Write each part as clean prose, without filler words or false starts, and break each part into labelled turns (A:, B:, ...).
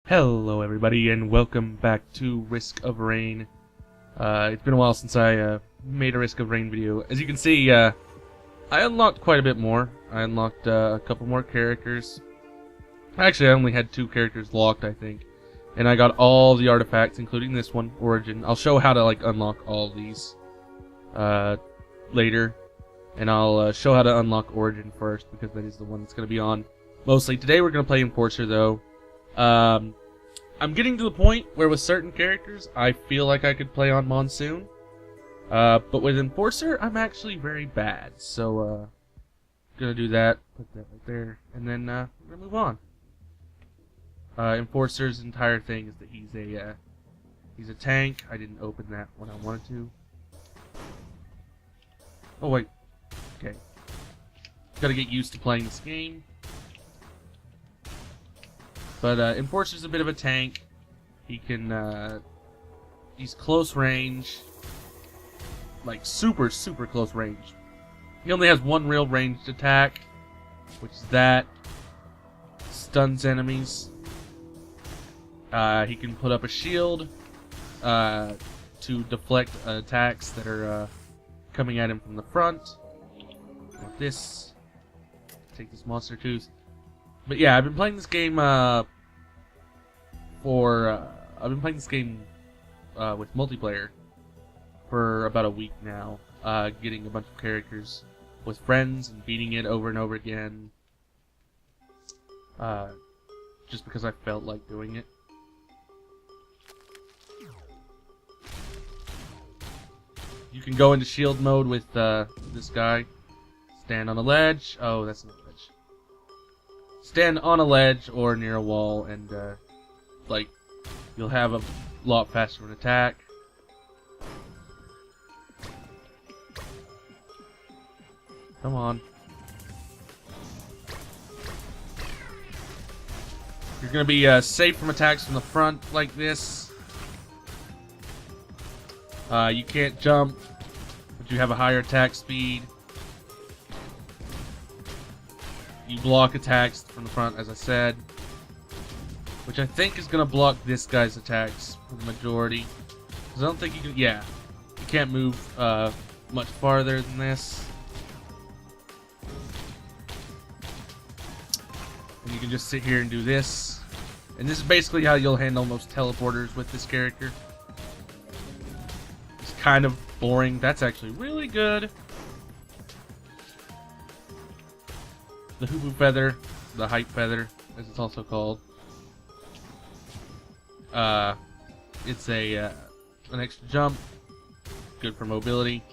A: Hello everybody and welcome back to Risk of Rain. It's been a while since I made a Risk of Rain video. As you can see, I unlocked quite a bit more. I unlocked a couple more characters. Actually, I only had 2 characters locked, I think. And I got all the artifacts, including this one, Origin. I'll show how to unlock all these later. And I'll show how to unlock Origin first, because that is the one that's going to be on mostly. Today we're going to play Enforcer, though. I'm getting to the point where with certain characters, I feel like I could play on Monsoon. But with Enforcer, I'm actually very bad. So, gonna do that, put that right there, and then, we're gonna move on. Enforcer's entire thing is that he's a tank. I didn't open that when I wanted to. Oh, wait. Okay. Gotta get used to playing this game. But Enforcer's a bit of a tank. He can, he's close range. Like, super, super close range. He only has one real ranged attack, which is that. Stuns enemies. He can put up a shield to deflect attacks that are coming at him from the front. Like this. Take this monster tooth. But yeah, I've been playing this game with multiplayer for about a week now. Getting a bunch of characters with friends and beating it over and over again. Just because I felt like doing it. You can go into shield mode with this guy. Stand on a ledge. Oh, that's not a ledge. Stand on a ledge or near a wall, and you'll have a lot faster of an attack. Come on. You're gonna be safe from attacks from the front like this. You can't jump, but you have a higher attack speed. You block attacks from the front, as I said. Which I think is going to block this guy's attacks for the majority. Because I don't think you can... Yeah. You can't move much farther than this. And you can just sit here and do this. And this is basically how you'll handle most teleporters with this character. It's kind of boring. That's actually really good. The Hoopoo Feather, the Hype Feather, as it's also called. It's an extra jump, good for mobility.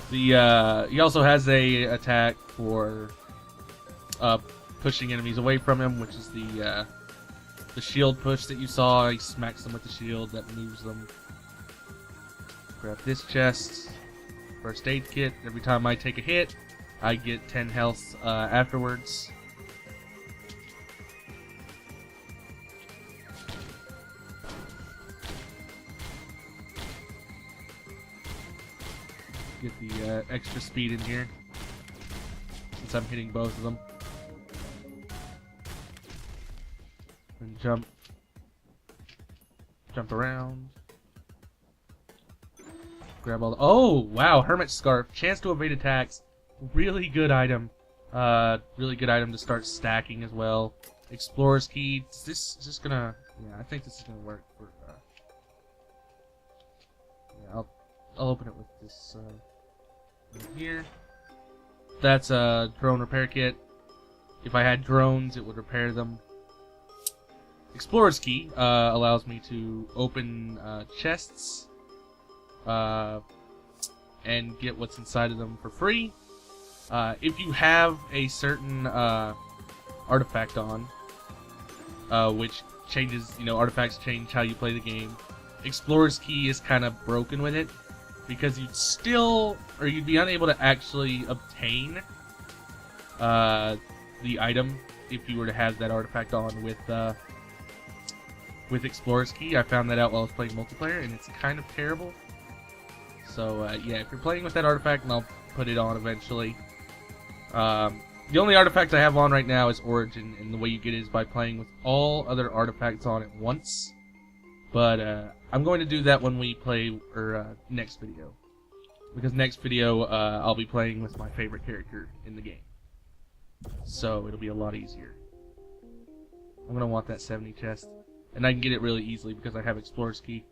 A: He also has a attack for pushing enemies away from him, which is the shield push that you saw. He smacks them with the shield that moves them. Grab this chest. First aid kit. Every time I take a hit, I get 10 health afterwards. Get the extra speed in here, since I'm hitting both of them. And jump. Jump around. Grab all the... Oh, wow, Hermit Scarf. Chance to evade attacks. Really good item. Really good item to start stacking as well. Explorer's Key. Is this gonna... Yeah, I think this is gonna work for... Yeah, I'll open it with this right here. That's a drone repair kit. If I had drones, it would repair them. Explorer's Key allows me to open chests. And get what's inside of them for free. If you have a certain artifact on, which changes, artifacts change how you play the game. Explorer's Key is kind of broken with it, because you'd be unable to actually obtain the item if you were to have that artifact on with Explorer's Key. I found that out while I was playing multiplayer, and it's kind of terrible. So, yeah, if you're playing with that artifact, and I'll put it on eventually, The only artifact I have on right now is Origin, and the way you get it is by playing with all other artifacts on at once. But I'm going to do that when we play, next video. Because next video, I'll be playing with my favorite character in the game. So it'll be a lot easier. I'm going to want that 70 chest. And I can get it really easily because I have Explorer's Key.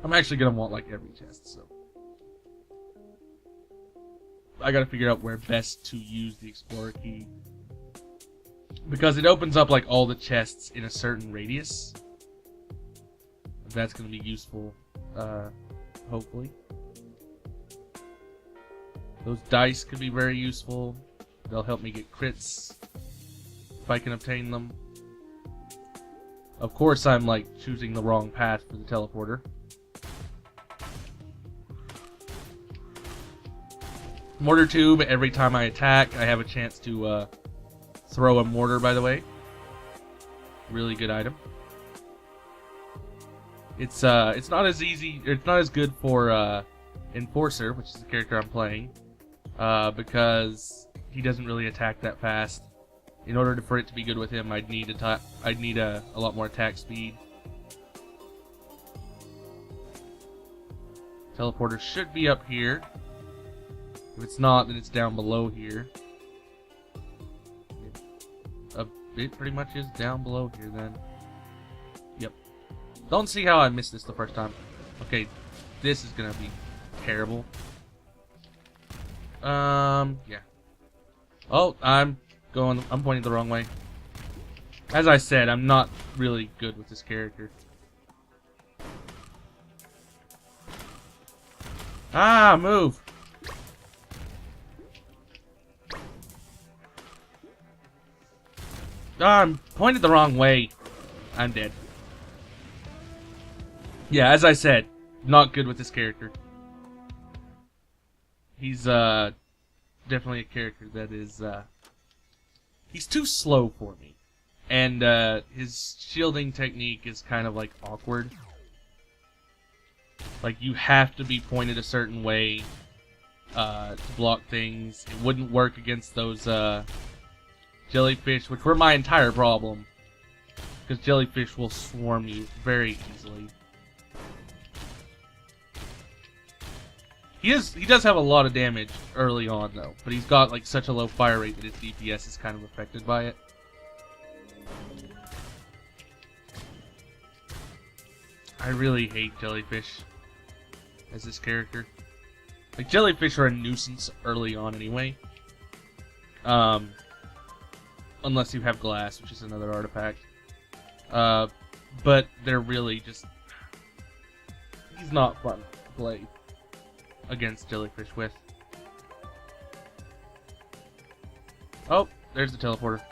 A: I'm actually going to want like every chest, so. I gotta figure out where best to use the Explorer Key. Because it opens up like all the chests in a certain radius. That's gonna be useful, hopefully. Those dice could be very useful. They'll help me get crits if I can obtain them. Of course I'm like choosing the wrong path for the teleporter. Mortar tube, every time I attack, I have a chance to throw a mortar, by the way. Really good item. It's not as easy, it's not as good for Enforcer, which is the character I'm playing, because he doesn't really attack that fast. In order for it to be good with him, I'd need a lot more attack speed. Teleporter should be up here. If it's not, then it's down below here. It pretty much is down below here then. Yep. Don't see how I missed this the first time. Okay, this is gonna be terrible. Yeah. Oh, I'm pointing the wrong way. As I said, I'm not really good with this character. Ah, move! I'm pointed the wrong way. I'm dead. Yeah, as I said, not good with this character. He's definitely a character that is he's too slow for me. And his shielding technique is kind of like awkward. Like you have to be pointed a certain way to block things. It wouldn't work against those jellyfish, which were my entire problem, because jellyfish will swarm you very easily. He does have a lot of damage early on though, but he's got like such a low fire rate that his DPS is kind of affected by it. I really hate jellyfish as this character. Like jellyfish are a nuisance early on anyway. Unless you have glass, which is another artifact. But they're really just... He's not fun to play against jellyfish with. Oh, there's the teleporter.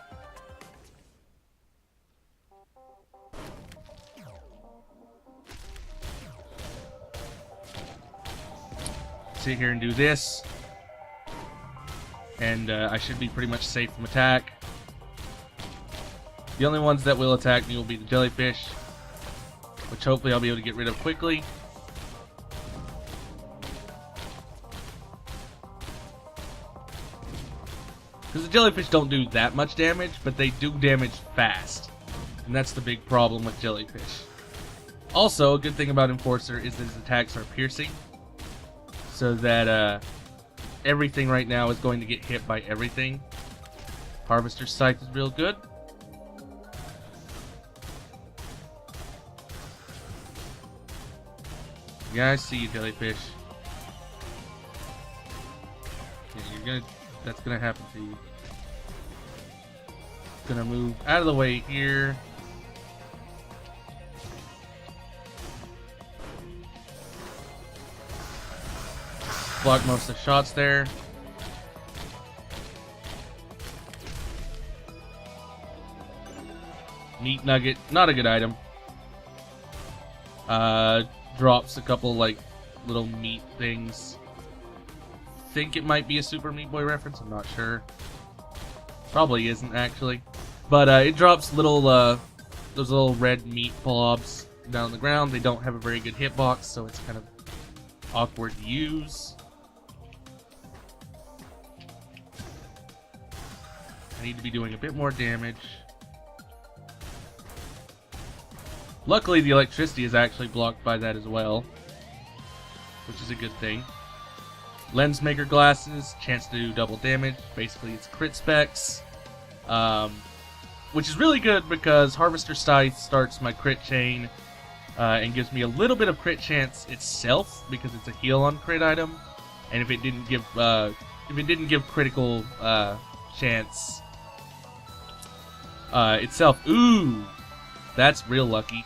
A: Sit here and do this. And I should be pretty much safe from attack. The only ones that will attack me will be the jellyfish, which hopefully I'll be able to get rid of quickly. Because the jellyfish don't do that much damage, but they do damage fast. And that's the big problem with jellyfish. Also, a good thing about Enforcer is that his attacks are piercing. So that everything right now is going to get hit by everything. Harvester's Scythe is real good. Yeah, I see you, jellyfish. Yeah, that's gonna happen to you. Gonna move out of the way here. Block most of the shots there. Meat nugget, not a good item. Drops a couple like little meat things. Think it might be a Super Meat Boy reference, I'm not sure. Probably isn't actually. But it drops little those little red meat blobs down on the ground. They don't have a very good hitbox, so it's kind of awkward to use. I need to be doing a bit more damage. Luckily, the electricity is actually blocked by that as well, which is a good thing. Lens Maker glasses, chance to do double damage. Basically, it's crit specs, which is really good because Harvester Scythe starts my crit chain and gives me a little bit of crit chance itself because it's a heal on crit item. And if it didn't give critical chance itself, ooh, that's real lucky.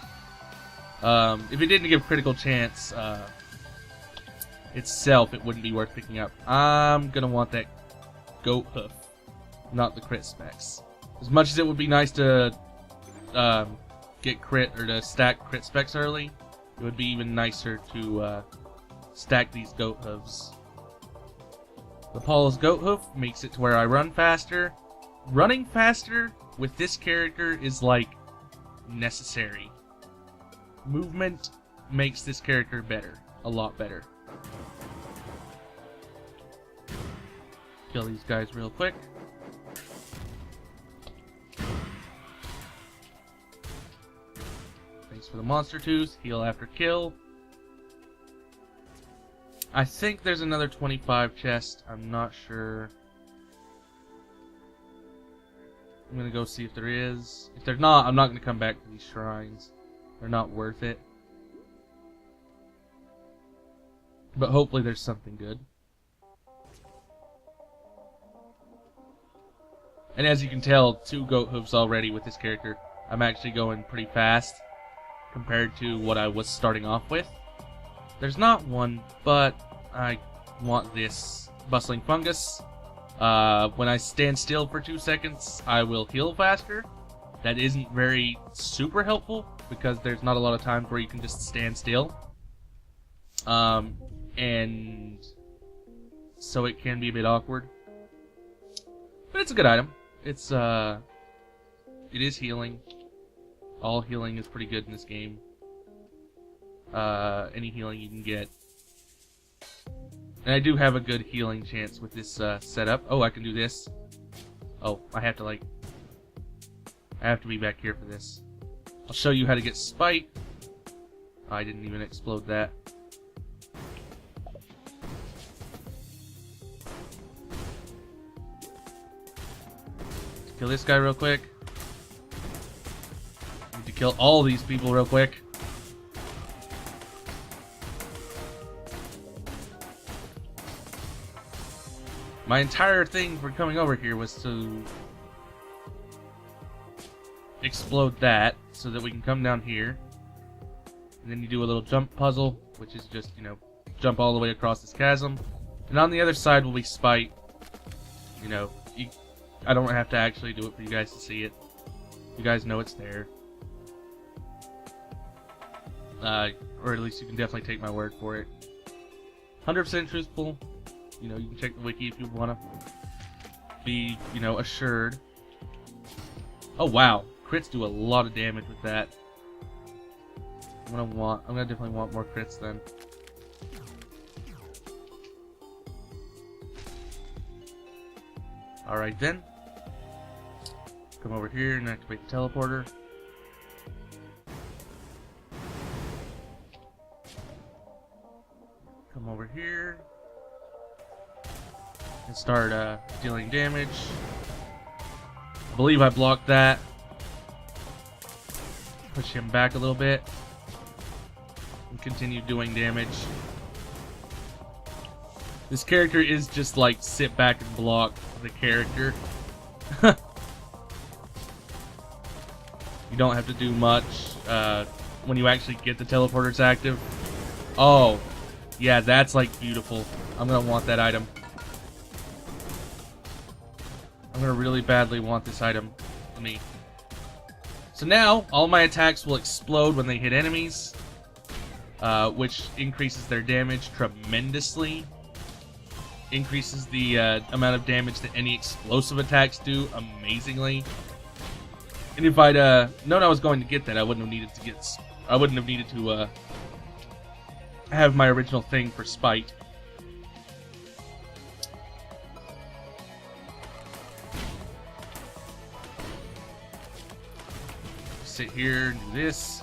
A: If it didn't give critical chance itself, it wouldn't be worth picking up. I'm gonna want that goat hoof, not the crit specs. As much as it would be nice to get crit or to stack crit specs early, it would be even nicer to stack these goat hooves. The Paul's goat hoof makes it to where I run faster. Running faster with this character is like necessary. Movement makes this character better, a lot better. Kill these guys real quick. Thanks for the monster tooth. Heal after kill. I think there's another 25 chest. I'm not sure. I'm gonna go see if there is. If there's not, I'm not gonna come back to these shrines. They're not worth it. But hopefully there's something good. And as you can tell, 2 goat hooves already with this character. I'm actually going pretty fast compared to what I was starting off with. There's not one, but I want this bustling fungus. When I stand still for 2 seconds, I will heal faster. That isn't very super helpful because there's not a lot of times where you can just stand still. And so it can be a bit awkward. But it's a good item. It is healing. All healing is pretty good in this game. Any healing you can get. And I do have a good healing chance with this setup. Oh, I can do this. Oh, I have to be back here for this. I'll show you how to get Spite. I didn't even explode that. Kill this guy real quick. Need to kill all these people real quick. My entire thing for coming over here was to explode that so that we can come down here. And then you do a little jump puzzle, which is just, jump all the way across this chasm. And on the other side will be Spite. I don't have to actually do it for you guys to see it. You guys know it's there. Or at least you can definitely take my word for it. 100% truthful. You can check the wiki if you want to be, assured. Oh wow, crits do a lot of damage with that. I'm gonna definitely want more crits then. Alright then. Come over here and activate the teleporter. Come over here. And start dealing damage. I believe I blocked that. Push him back a little bit. And continue doing damage. This character is just like sit back and block the character. You don't have to do much when you actually get the teleporters active. Oh, yeah, that's like beautiful. I'm gonna want that item. I'm gonna really badly want this item. So now, all my attacks will explode when they hit enemies, which increases their damage tremendously. Increases the amount of damage that any explosive attacks do amazingly. And if I'd known I was going to get that, I wouldn't have needed to have my original thing for Spite. sit here and do this.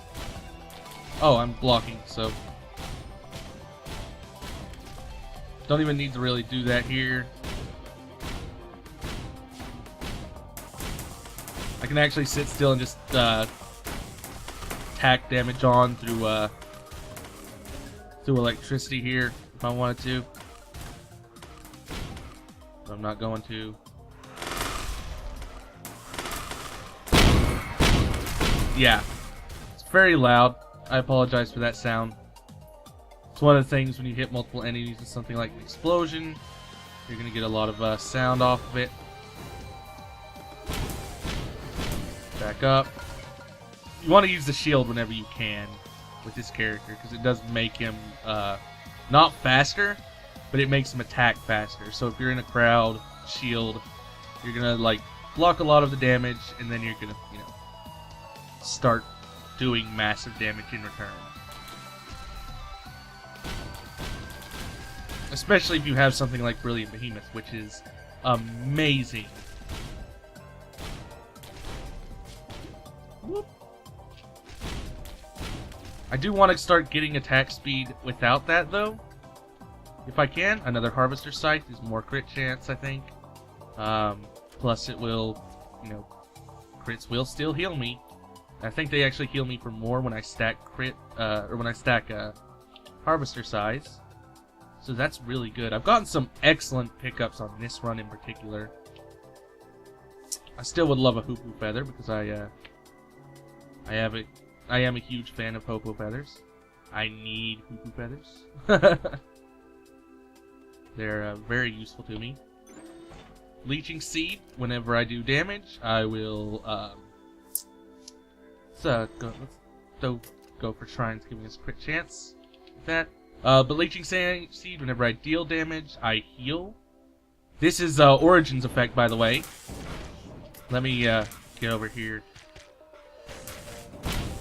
A: Oh, I'm blocking, so don't even need to really do that here. I can actually sit still and just tack damage on through electricity here if I wanted to. But I'm not going to. Yeah, it's very loud. I apologize for that sound. It's one of the things when you hit multiple enemies with something like an explosion, you're going to get a lot of sound off of it. Back up. You want to use the shield whenever you can with this character, because it does make him not faster, but it makes him attack faster. So if you're in a crowd, shield, you're going to like block a lot of the damage, and then you're going to, you know, start doing massive damage in return. Especially if you have something like Brilliant Behemoth, which is amazing. Whoop. I do want to start getting attack speed without that, though. If I can. Another Harvester Scythe is more crit chance, I think. Plus it will, you know, crits will still heal me. I think they actually heal me for more when I stack crit, or when I stack Harvester Size. So that's really good. I've gotten some excellent pickups on this run in particular. I still would love a Hoopoe Feather because I am a huge fan of Hoopoe Feathers. I need Hoopoe Feathers. They're very useful to me. Leeching Seed, whenever I do damage, I will let's go for Shrines, giving us a crit chance with that. But Leeching Seed, whenever I deal damage, I heal. This is Origin's effect, by the way. Let me get over here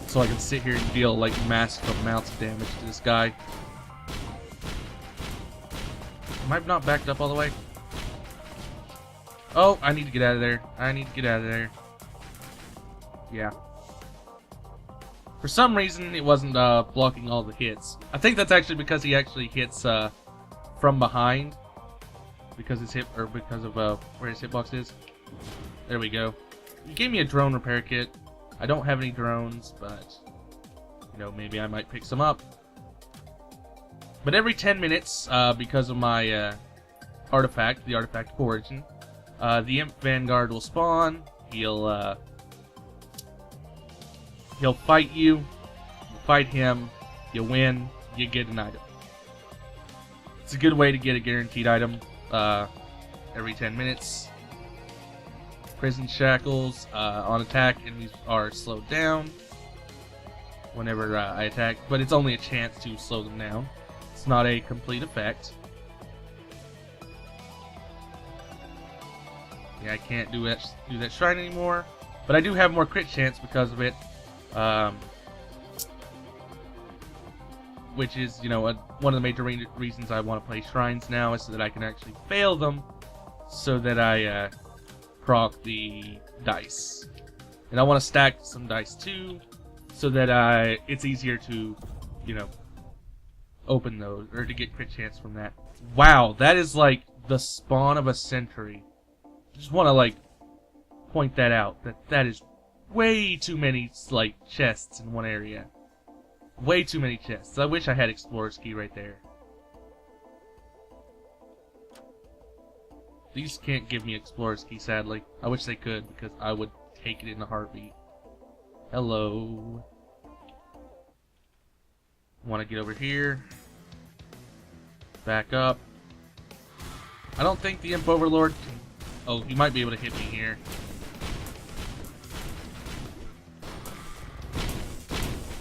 A: so I can sit here and deal like massive amounts of damage to this guy. Am I not backed up all the way? Oh, I need to get out of there. I need to get out of there. Yeah. For some reason, it wasn't blocking all the hits. I think that's actually because he actually hits from behind, because his hit, or because of where his hitbox is. There we go. He gave me a drone repair kit. I don't have any drones, but you know, maybe I might pick some up. But every 10 minutes, because of my artifact, the Artifact of Origin, the Imp Vanguard will spawn. He'll fight you. You fight him. You win. You get an item. It's a good way to get a guaranteed item every 10 minutes. Prison Shackles. On attack, enemies are slowed down whenever I attack, but it's only a chance to slow them down. It's not a complete effect. Yeah, I can't do that shrine anymore, but I do have more crit chance because of it. Which is, you know, one of the major reasons I want to play shrines now, is so that I can actually fail them, so that I proc the dice. And I want to stack some dice too, so that it's easier to, you know, open those, or to get crit chance from that. Wow, that is like the spawn of a century. Just want to like point that out, that is way too many like chests in one area. Way too many chests. I wish I had Explorer's Key right there. These can't give me Explorer's Key, sadly. I wish they could, because I would take it in a heartbeat. Hello. Want to get over here. Back up. I don't think the Imp Overlord can... Oh, he might be able to hit me here.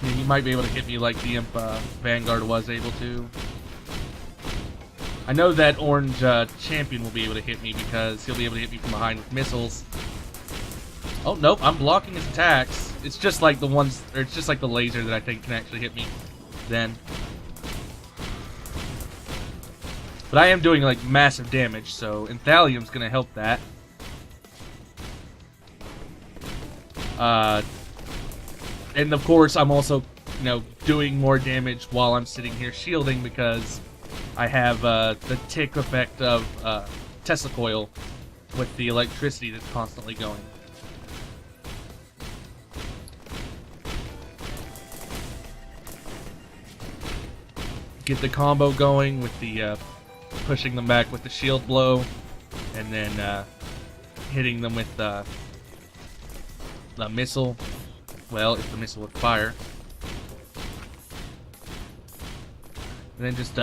A: Yeah, he might be able to hit me like the Imp Vanguard was able to. I know that orange champion will be able to hit me, because he'll be able to hit me from behind with missiles. Oh, nope, I'm blocking his attacks. It's just like the ones, or it's just like the laser that I think can actually hit me then. But I am doing like massive damage, so Enthalium's gonna help that. And of course, I'm also, doing more damage while I'm sitting here shielding because I have the tick effect of Tesla coil with the electricity that's constantly going. Get the combo going with the pushing them back with the shield blow, and then hitting them with the missile. Well, if the missile would fire. And then just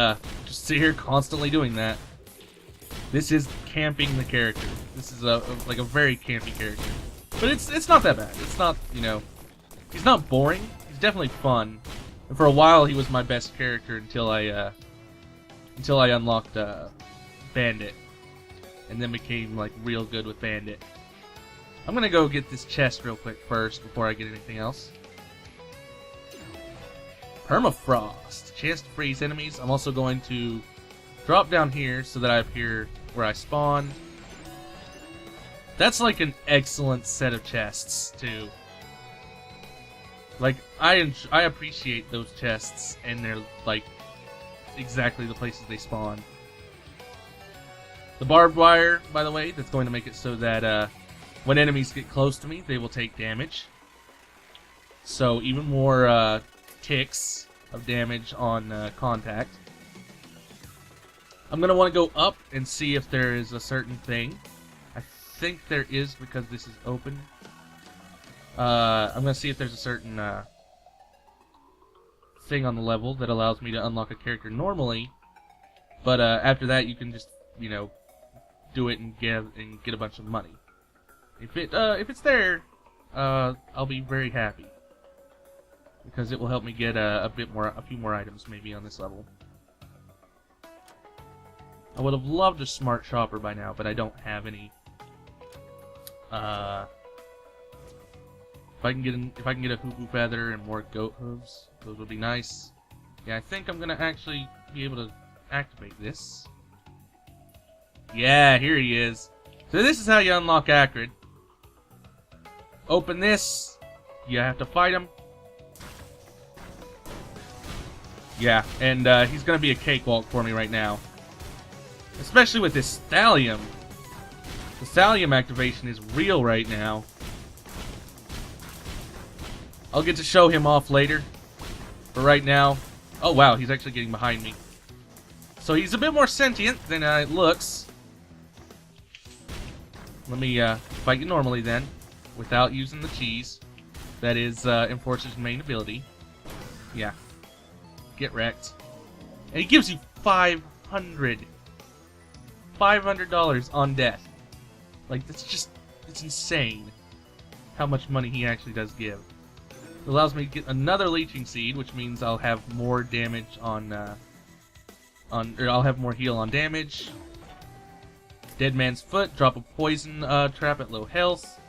A: sit here constantly doing that. This is camping the character. This is like a very campy character. But it's not that bad. It's not, he's not boring. He's definitely fun. And for a while he was my best character until I unlocked Bandit. And then became like real good with Bandit. I'm gonna go get this chest real quick first before I get anything else. Permafrost. Chance to freeze enemies. I'm also going to drop down here so that I appear where I spawned. That's like an excellent set of chests, too. Like, I appreciate those chests, and they're, like, exactly the places they spawn. The barbed wire, by the way, that's going to make it so that, when enemies get close to me, they will take damage. So, even more, ticks of damage on, contact. I'm going to want to go up and see if there is a certain thing. I think there is because this is open. I'm going to see if there's a certain thing on the level that allows me to unlock a character normally. But after that, you can just, do it and get a bunch of money. If it's there, I'll be very happy because it will help me get a few more items maybe on this level. I would have loved a smart shopper by now, but I don't have any. If I can get a hoopoo feather and more goat hooves, those would be nice. Yeah, I think I'm gonna actually be able to activate this. Yeah, here he is. So this is how you unlock Acrid. Open this. You have to fight him. Yeah, and he's gonna be a cakewalk for me right now. Especially with this Thallium. The Thallium activation is real right now. I'll get to show him off later. But right now... Oh wow, he's actually getting behind me. So he's a bit more sentient than it looks. Let me fight you normally then. Without using the cheese. That is Enforcer's main ability. Yeah. Get wrecked. And he gives you $500 on death. Like, that's just... It's insane how much money he actually does give. It allows me to get another Leeching Seed, which means I'll have more damage or I'll have more heal on damage. Dead Man's Foot, drop a poison trap at low health.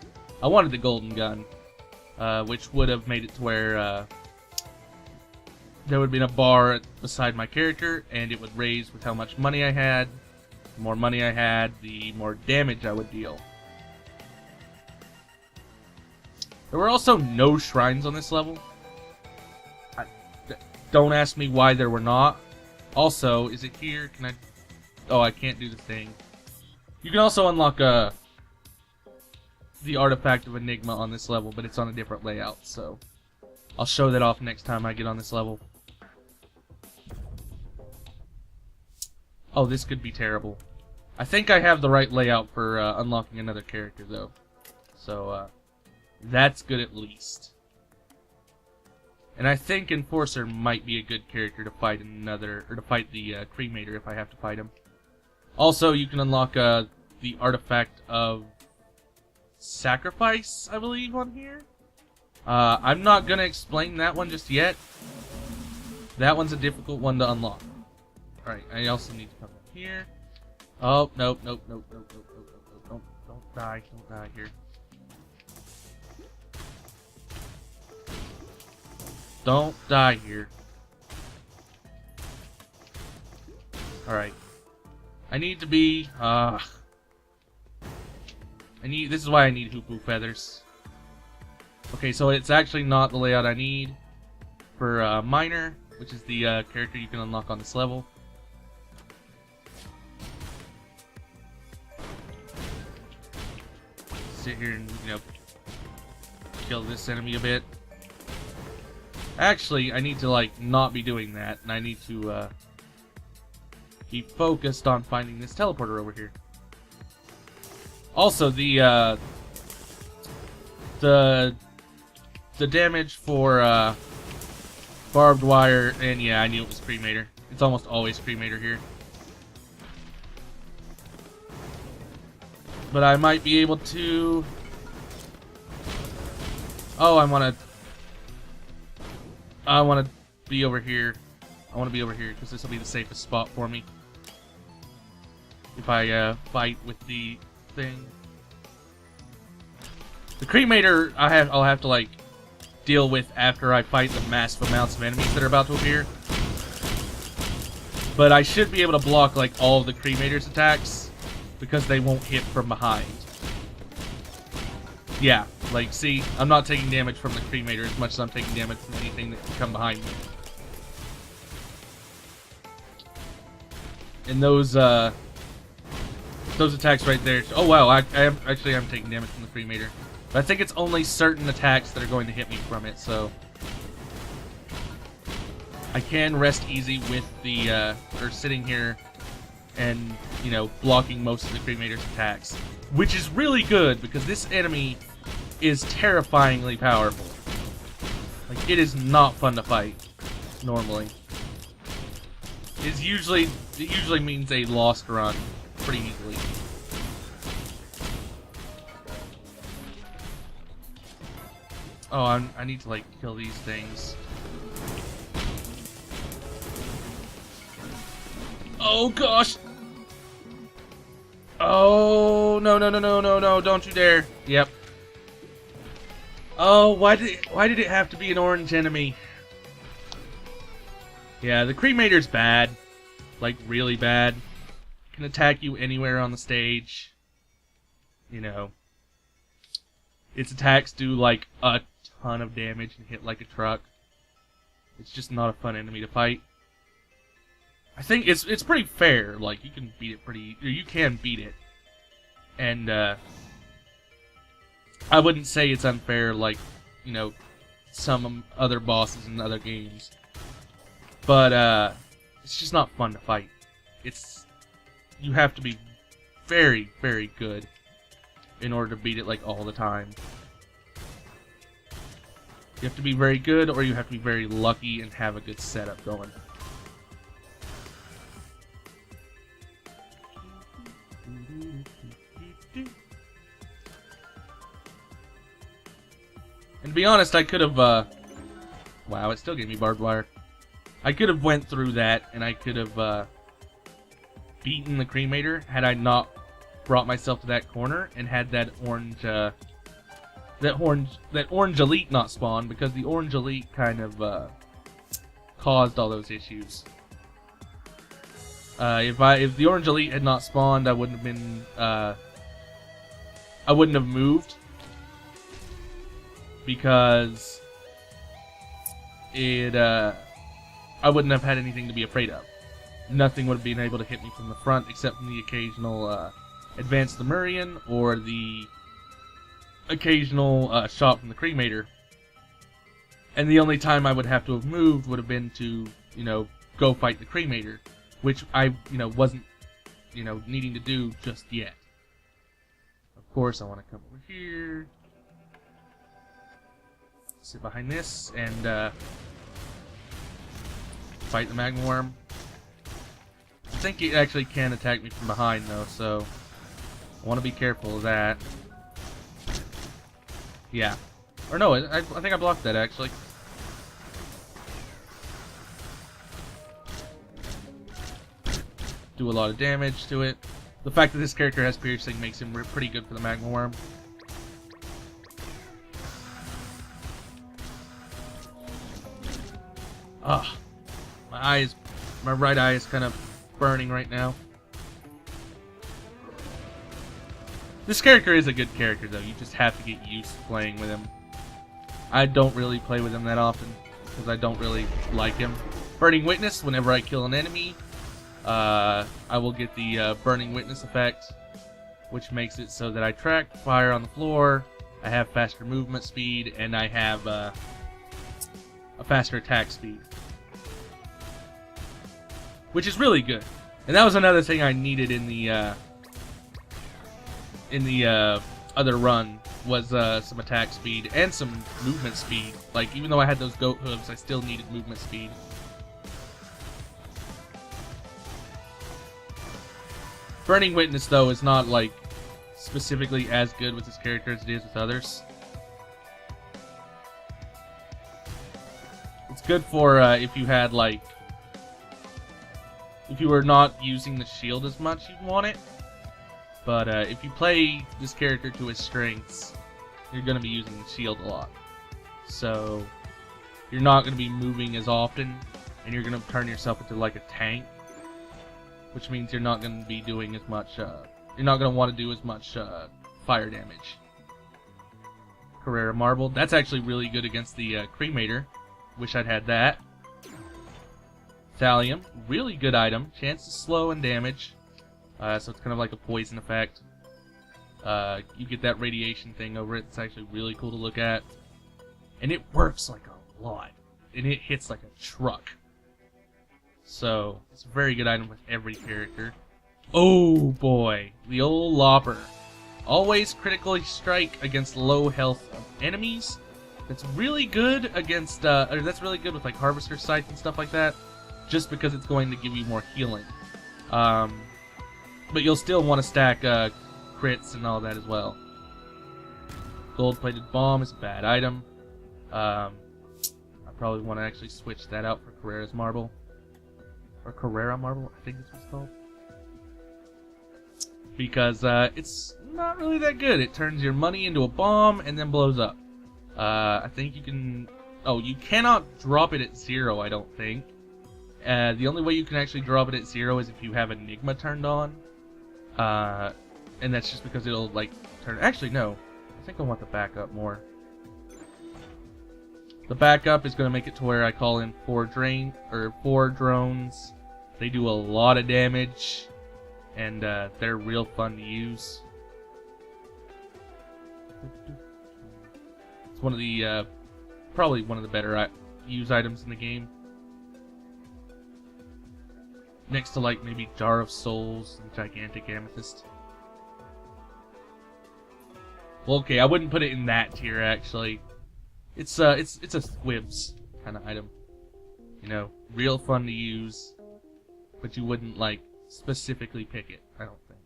A: I wanted the Golden Gun, which would have made it to where there would have been a bar beside my character, and it would raise with how much money I had. The more money I had, the more damage I would deal. There were also no shrines on this level. Don't ask me why there were not. Also, is it here? Can I... Oh, I can't do the thing. You can also unlock the Artifact of Enigma on this level, but it's on a different layout, so... I'll show that off next time I get on this level. Oh, this could be terrible. I think I have the right layout for unlocking another character, though. So, that's good at least. And I think Enforcer might be a good character to fight the Cremator if I have to fight him. Also, you can unlock the Artifact of Sacrifice, I believe, on here. I'm not going to explain that one just yet. That one's a difficult one to unlock. Alright, I also need to come up here. Oh, nope. Don't die here. Don't die here. Alright. I need to be, this is why I need hoopoo feathers. Okay, so it's actually not the layout I need for Miner, which is the character you can unlock on this level. Sit here and, you know, kill this enemy a bit. Actually, I need to, like, not be doing that, and I need to be focused on finding this teleporter over here. Also, the damage for barbed wire, and yeah, I knew it was cremator. It's almost always cremator here. But I might be able to... Oh, I want to be over here. I want to be over here because this will be the safest spot for me. If I fight with the thing. The cremator I'll have to like deal with after I fight the massive amounts of enemies that are about to appear. But I should be able to block like all of the cremator's attacks because they won't hit from behind. Yeah, like see, I'm not taking damage from the cremator as much as I'm taking damage from anything that can come behind me. And those attacks right there. Oh wow, I am taking damage from the cremator. But I think it's only certain attacks that are going to hit me from it, so I can rest easy with the or sitting here and, you know, blocking most of the cremator's attacks, which is really good because this enemy is terrifyingly powerful. Like, it is not fun to fight normally. It usually means a lost run pretty easily. Oh, I need to like kill these things. Oh gosh! Oh no no no no no no! Don't you dare! Yep. Oh, why did it have to be an orange enemy? Yeah, the cremator's bad, like really bad. Can attack you anywhere on the stage. You know, its attacks do like a ton of damage and hit like a truck. It's just not a fun enemy to fight. I think it's pretty fair. Like, you can beat it you can beat it, and I wouldn't say it's unfair like, you know, some other bosses in other games. But it's just not fun to fight. You have to be very, very good in order to beat it like all the time. You have to be very good, or you have to be very lucky and have a good setup going. And to be honest, I could have, wow, it still gave me barbed wire. I could have went through that, and I could have, beaten the cremator had I not brought myself to that corner and had that orange, that orange elite not spawn, because the orange elite kind of, caused all those issues. If the orange elite had not spawned, I wouldn't have been, I wouldn't have moved, because I wouldn't have had anything to be afraid of. Nothing would have been able to hit me from the front except from the occasional advanced Lemurian or the occasional shot from the cremator. And the only time I would have to have moved would have been to, you know, go fight the cremator, which I, you know, wasn't, you know, needing to do just yet. Of course, I want to come over here, sit behind this, and fight the magma worm. I think it actually can attack me from behind, though, so I want to be careful of that. Yeah. Or no, I think I blocked that, actually. Do a lot of damage to it. The fact that this character has piercing makes him pretty good for the magma worm. Ugh. My right eye is kind of burning right now. This character is a good character, though. You just have to get used to playing with him. I don't really play with him that often because I don't really like him. Burning Witness, whenever I kill an enemy, I will get the Burning Witness effect, which makes it so that I track fire on the floor, I have faster movement speed, and I have a faster attack speed, which is really good. And that was another thing I needed in the other run, was some attack speed and some movement speed. Like, even though I had those goat hooves, I still needed movement speed. Burning Witness, though, is not, like, specifically as good with this character as it is with others. It's good for if you had, like, if you were not using the shield as much, you'd want it. But if you play this character to his strengths, you're going to be using the shield a lot. So you're not going to be moving as often, and you're going to turn yourself into like a tank, which means you're not going to be doing as much, you're not going to want to do as much fire damage. Carrera Marble, that's actually really good against the Cremator. Wish I'd had that. Thallium, really good item. Chance to slow and damage. So it's kind of like a poison effect. You get that radiation thing over it. It's actually really cool to look at. And it works like a lot. And it hits like a truck. So, it's a very good item with every character. Oh boy, the old Lopper. Always critically strike against low health enemies. That's really good against, or that's really good with like Harvester Scythe and stuff like that. Just because it's going to give you more healing. But you'll still want to stack crits and all that as well. Gold-plated bomb is a bad item. I probably want to actually switch that out for Carrera's Marble. Or Carrera Marble, I think that's what it's called. Because it's not really that good. It turns your money into a bomb and then blows up. I think you can... Oh, you cannot drop it at 0, I don't think. The only way you can actually drop it at 0 is if you have Enigma turned on. And that's just because it'll, like, turn... Actually, no. I think I want the backup more. The backup is going to make it to where I call in 4 drones. They do a lot of damage. And they're real fun to use. It's one of the... probably one of the better use items in the game. Next to, like, maybe Jar of Souls and Gigantic Amethyst. Well, okay, I wouldn't put it in that tier, actually. It's a squibs kind of item. You know, real fun to use, but you wouldn't, like, specifically pick it, I don't think.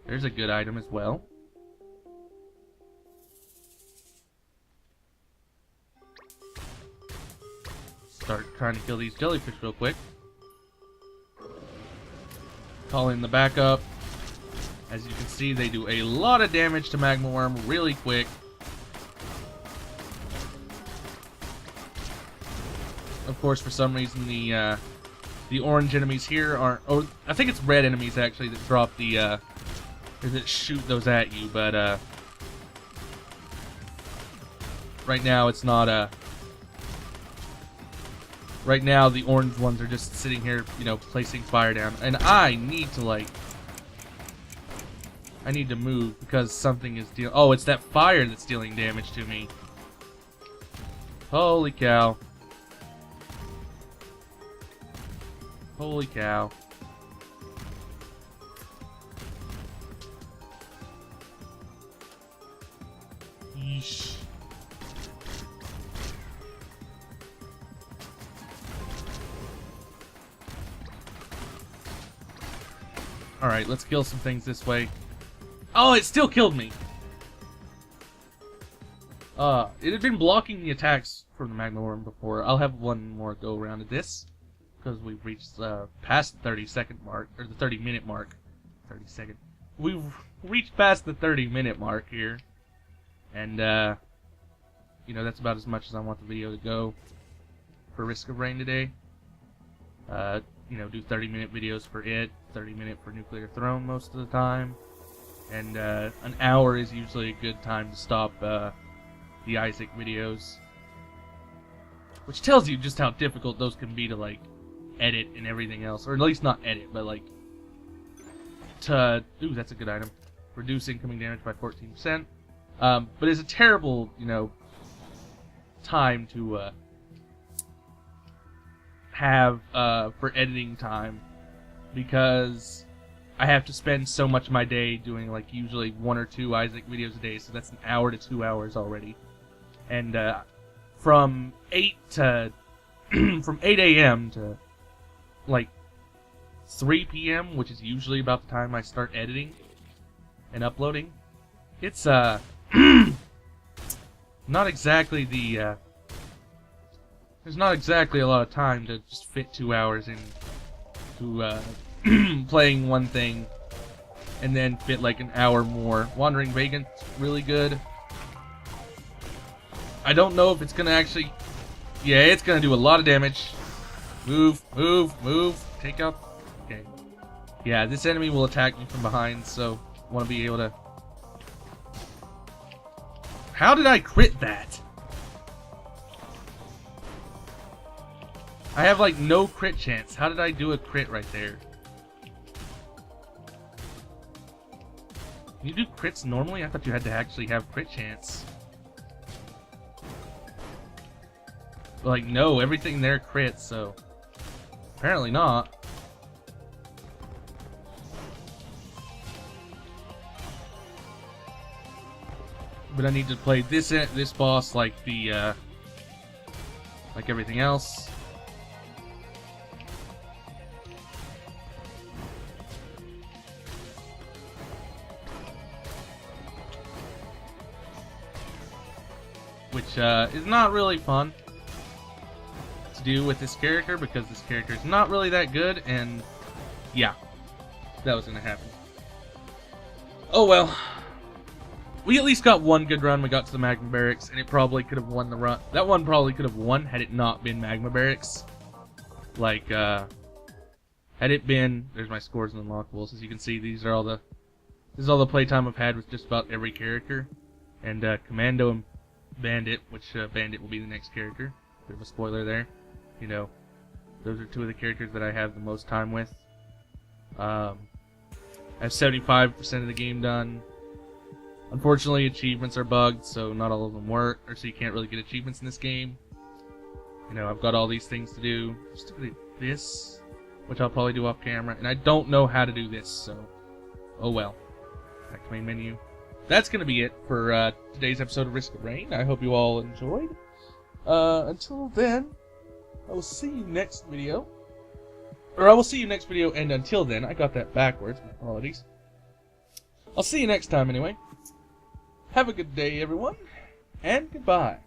A: There's a good item as well. Start trying to kill these jellyfish real quick. Call in the backup. As you can see, they do a lot of damage to Magma Worm really quick. Of course, for some reason, the orange enemies here aren't... Oh, I think it's red enemies, actually, that drop the... or that shoot those at you, but, right now, it's not, Right now, the orange ones are just sitting here, you know, placing fire down. And I need to, like... I need to move because something is dealing... Oh, it's that fire that's dealing damage to me. Holy cow. Holy cow. Yeesh. Alright, let's kill some things this way. Oh, it still killed me! It had been blocking the attacks from the Magma Worm before. I'll have one more go around at this. Because we've reached past the 30-second mark, or the 30-minute mark. 30-second. We've reached past the 30-minute mark here. And, you know, that's about as much as I want the video to go for Risk of Rain today. You know, do 30-minute videos for it, 30-minute for Nuclear Throne most of the time. and an hour is usually a good time to stop the Isaac videos. Which tells you just how difficult those can be to, like, edit and everything else. Or at least not edit, but, like, to... Ooh, that's a good item. Reduce incoming damage by 14%. But it's a terrible, you know, time to have for editing time. Because I have to spend so much of my day doing, like, usually 1 or 2 Isaac videos a day. So that's an hour to 2 hours already. And, from 8 to... from 8 a.m. to, like, 3 p.m., which is usually about the time I start editing and uploading. It's, not exactly the, there's not exactly a lot of time to just fit 2 hours into, playing one thing and then fit, like, an hour more. Wandering Vagrant's really good. I don't know if it's gonna actually... Yeah, it's gonna do a lot of damage. Move, move, move. Take out... Okay. Yeah, this enemy will attack me from behind, so I want to be able to... How did I crit that? I have, like, no crit chance. How did I do a crit right there? Can you do crits normally? I thought you had to actually have crit chance. Like, no, everything there crits, so... Apparently not. But I need to play this boss like the, like everything else. Which, is not really fun do with this character, because this character is not really that good, and yeah, that was gonna happen. Oh well. We at least got one good run. We got to the Magma Barracks, and it probably could have won the run. That one probably could have won had it not been Magma Barracks. Like, had it been... There's my scores and unlockables. As you can see, this is all the playtime I've had with just about every character. And, Commando and Bandit, which, Bandit will be the next character. Bit of a spoiler there. You know, those are 2 of the characters that I have the most time with. I have 75% of the game done. Unfortunately, achievements are bugged, so not all of them work, or so you can't really get achievements in this game. You know, I've got all these things to do. Just do this, which I'll probably do off camera, and I don't know how to do this, so oh well. Back to main menu. That's gonna be it for today's episode of Risk of Rain. I hope you all enjoyed. Until then, I will see you next video. Or I will see you next video, and until then, I got that backwards. My apologies. I'll see you next time anyway. Have a good day, everyone, and goodbye.